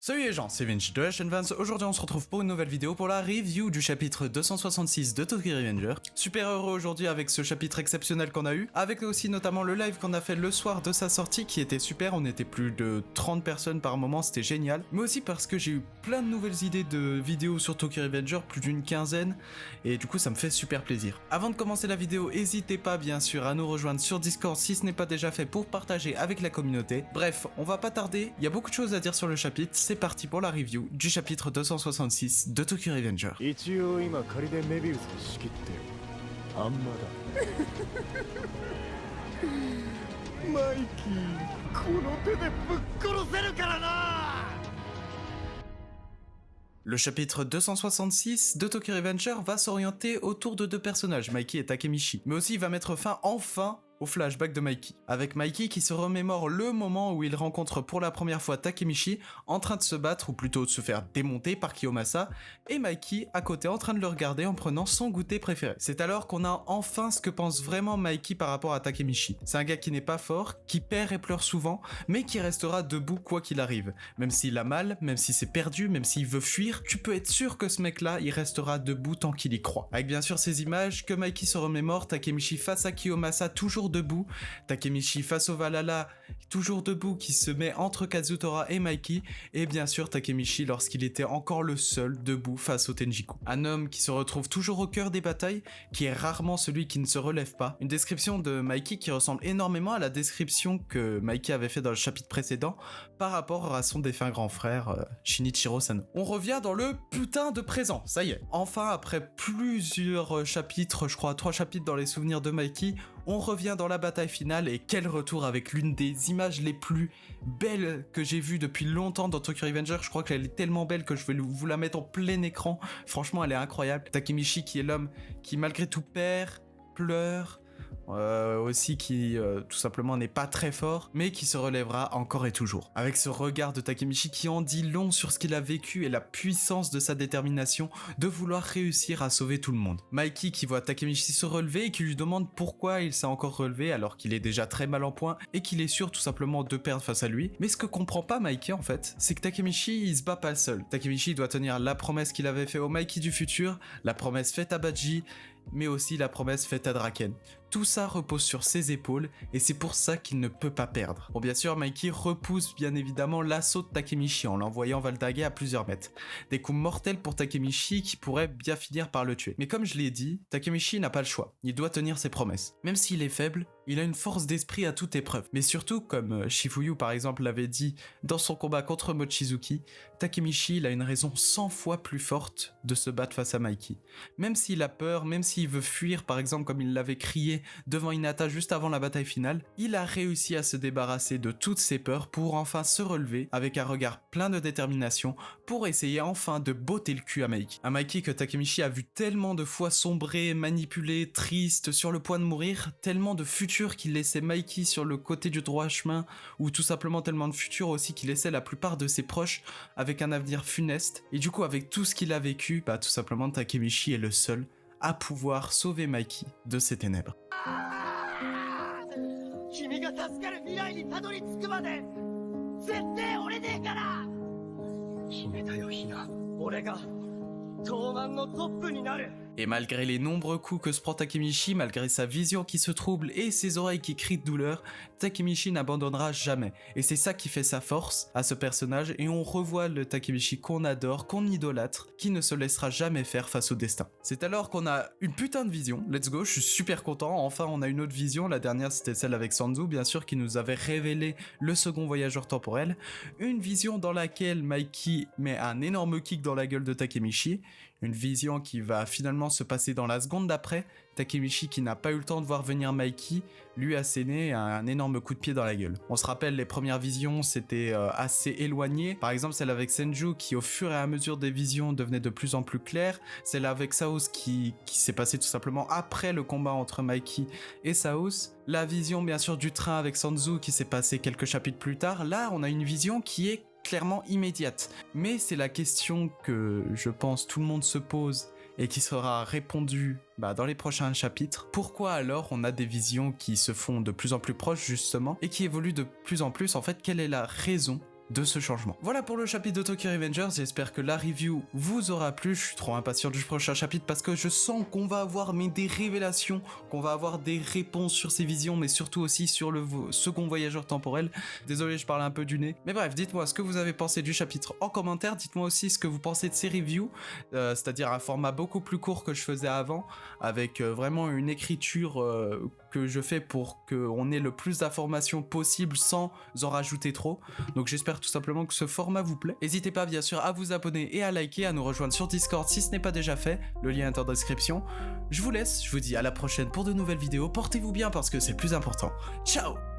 Salut les gens, c'est Vinci de la chaîne Vance. Aujourd'hui on se retrouve pour une nouvelle vidéo pour la review du chapitre 266 de Tokyo Revenger. Super heureux aujourd'hui avec ce chapitre exceptionnel qu'on a eu, avec aussi notamment le live qu'on a fait le soir de sa sortie qui était super, on était plus de 30 personnes par moment, c'était génial. Mais aussi parce que j'ai eu plein de nouvelles idées de vidéos sur Tokyo Revenger, plus d'une quinzaine, et du coup ça me fait super plaisir. Avant de commencer la vidéo, n'hésitez pas bien sûr à nous rejoindre sur Discord si ce n'est pas déjà fait pour partager avec la communauté. Bref, on va pas tarder, il y a beaucoup de choses à dire sur le chapitre, c'est parti pour la review du chapitre 266 de Tokyo Revenger. 一応今仮でメビウスを仕切ってよあんまだマイキーこの手でぶっ殺せるからな Le chapitre 266 de Tokyo Revenger va s'orienter autour de deux personnages, Mikey et Takemichi. Mais aussi il va mettre fin enfin au flashback de Mikey. Avec Mikey qui se remémore le moment où il rencontre pour la première fois Takemichi en train de se battre ou plutôt de se faire démonter par Kiyomasa et Mikey à côté en train de le regarder en prenant son goûter préféré. C'est alors qu'on a enfin ce que pense vraiment Mikey par rapport à Takemichi. C'est un gars qui n'est pas fort, qui perd et pleure souvent, mais qui restera debout quoi qu'il arrive. Même s'il a mal, même si c'est perdu, même s'il veut fuir, tu peux être sûr que ce mec-là, il restera debout tant qu'il y croit. Avec bien sûr ces images que Mikey se remémore, Takemichi face à Kiyomasa toujours debout, Takemichi face au Valhalla toujours debout qui se met entre Kazutora et Mikey, et bien sûr Takemichi lorsqu'il était encore le seul debout face au Tenjiku. Un homme qui se retrouve toujours au cœur des batailles, qui est rarement celui qui ne se relève pas. Une description de Mikey qui ressemble énormément à la description que Mikey avait fait dans le chapitre précédent par rapport à son défunt grand frère Shinichiro Sano. On revient dans le putain de présent, ça y est. Enfin, après plusieurs chapitres, je crois 3 chapitres dans les souvenirs de Mikey, on revient dans la bataille finale et quel retour avec l'une des images les plus belles que j'ai vues depuis longtemps dans Tokyo Revenger. Je crois qu'elle est tellement belle que je vais vous la mettre en plein écran. Franchement, elle est incroyable. Takemichi qui est l'homme qui malgré tout perd, pleure, aussi qui tout simplement n'est pas très fort, mais qui se relèvera encore et toujours. Avec ce regard de Takemichi qui en dit long sur ce qu'il a vécu et la puissance de sa détermination de vouloir réussir à sauver tout le monde. Mikey qui voit Takemichi se relever et qui lui demande pourquoi il s'est encore relevé alors qu'il est déjà très mal en point et qu'il est sûr tout simplement de perdre face à lui. Mais ce que comprend pas Mikey en fait, c'est que Takemichi il se bat pas seul. Takemichi doit tenir la promesse qu'il avait fait au Mikey du futur, la promesse faite à Baji, mais aussi la promesse faite à Draken. Tout ça repose sur ses épaules et c'est pour ça qu'il ne peut pas perdre. Bon bien sûr, Mikey repousse bien évidemment l'assaut de Takemichi en l'envoyant valdaguer à plusieurs mètres. Des coups mortels pour Takemichi qui pourraient bien finir par le tuer. Mais comme je l'ai dit, Takemichi n'a pas le choix. Il doit tenir ses promesses. Même s'il est faible, il a une force d'esprit à toute épreuve. Mais surtout, comme Shifuyu par exemple l'avait dit dans son combat contre Mochizuki, Takemichi il a une raison 100 fois plus forte de se battre face à Mikey. Même s'il a peur, même s'il veut fuir par exemple comme il l'avait crié devant Hinata juste avant la bataille finale, il a réussi à se débarrasser de toutes ses peurs pour enfin se relever avec un regard plein de détermination pour essayer enfin de botter le cul à Mikey. Un Mikey que Takemichi a vu tellement de fois sombrer, manipuler, triste, sur le point de mourir, tellement de futur qu'il laissait Mikey sur le côté du droit chemin, ou tout simplement tellement de futur aussi qu'il laissait la plupart de ses proches avec un avenir funeste. Et du coup avec tout ce qu'il a vécu, tout simplement Takemichi est le seul à pouvoir sauver Mikey de ses ténèbres. 君が助かる未来にたどり着くまで絶対折れねえから決めたよヒナ俺が東卍のトップになる Et malgré les nombreux coups que se prend Takemichi, malgré sa vision qui se trouble et ses oreilles qui crient de douleur, Takemichi n'abandonnera jamais. Et c'est ça qui fait sa force à ce personnage et on revoit le Takemichi qu'on adore, qu'on idolâtre, qui ne se laissera jamais faire face au destin. C'est alors qu'on a une putain de vision, let's go, je suis super content, enfin on a une autre vision, la dernière c'était celle avec Sanzu bien sûr qui nous avait révélé le second voyageur temporel, une vision dans laquelle Mikey met un énorme kick dans la gueule de Takemichi, une vision qui va finalement se passer dans la seconde d'après. Takemichi qui n'a pas eu le temps de voir venir Mikey, lui a asséné un énorme coup de pied dans la gueule. On se rappelle les premières visions c'était assez éloigné, par exemple celle avec Senju qui au fur et à mesure des visions devenait de plus en plus claire, celle avec Saos qui s'est passée tout simplement après le combat entre Mikey et Saos, la vision bien sûr du train avec Sanzu qui s'est passée quelques chapitres plus tard. Là on a une vision qui est clairement immédiate. Mais c'est la question que je pense tout le monde se pose et qui sera répondue dans les prochains chapitres. Pourquoi alors on a des visions qui se font de plus en plus proches justement et qui évoluent de plus en plus? En fait, quelle est la raison de ce changement. Voilà pour le chapitre de Tokyo Revengers, j'espère que la review vous aura plu, je suis trop impatient du prochain chapitre parce que je sens qu'on va avoir des révélations, qu'on va avoir des réponses sur ces visions, mais surtout aussi sur le second voyageur temporel. Désolé, je parle un peu du nez. Mais bref, dites-moi ce que vous avez pensé du chapitre en commentaire, dites-moi aussi ce que vous pensez de ces reviews, c'est-à-dire un format beaucoup plus court que je faisais avant, avec vraiment une écriture que je fais pour qu'on ait le plus d'informations possible sans en rajouter trop. Donc j'espère tout simplement que ce format vous plaît. N'hésitez pas bien sûr à vous abonner et à liker, à nous rejoindre sur Discord si ce n'est pas déjà fait, le lien est en description. Je vous laisse, je vous dis à la prochaine pour de nouvelles vidéos, portez-vous bien parce que c'est le plus important. Ciao!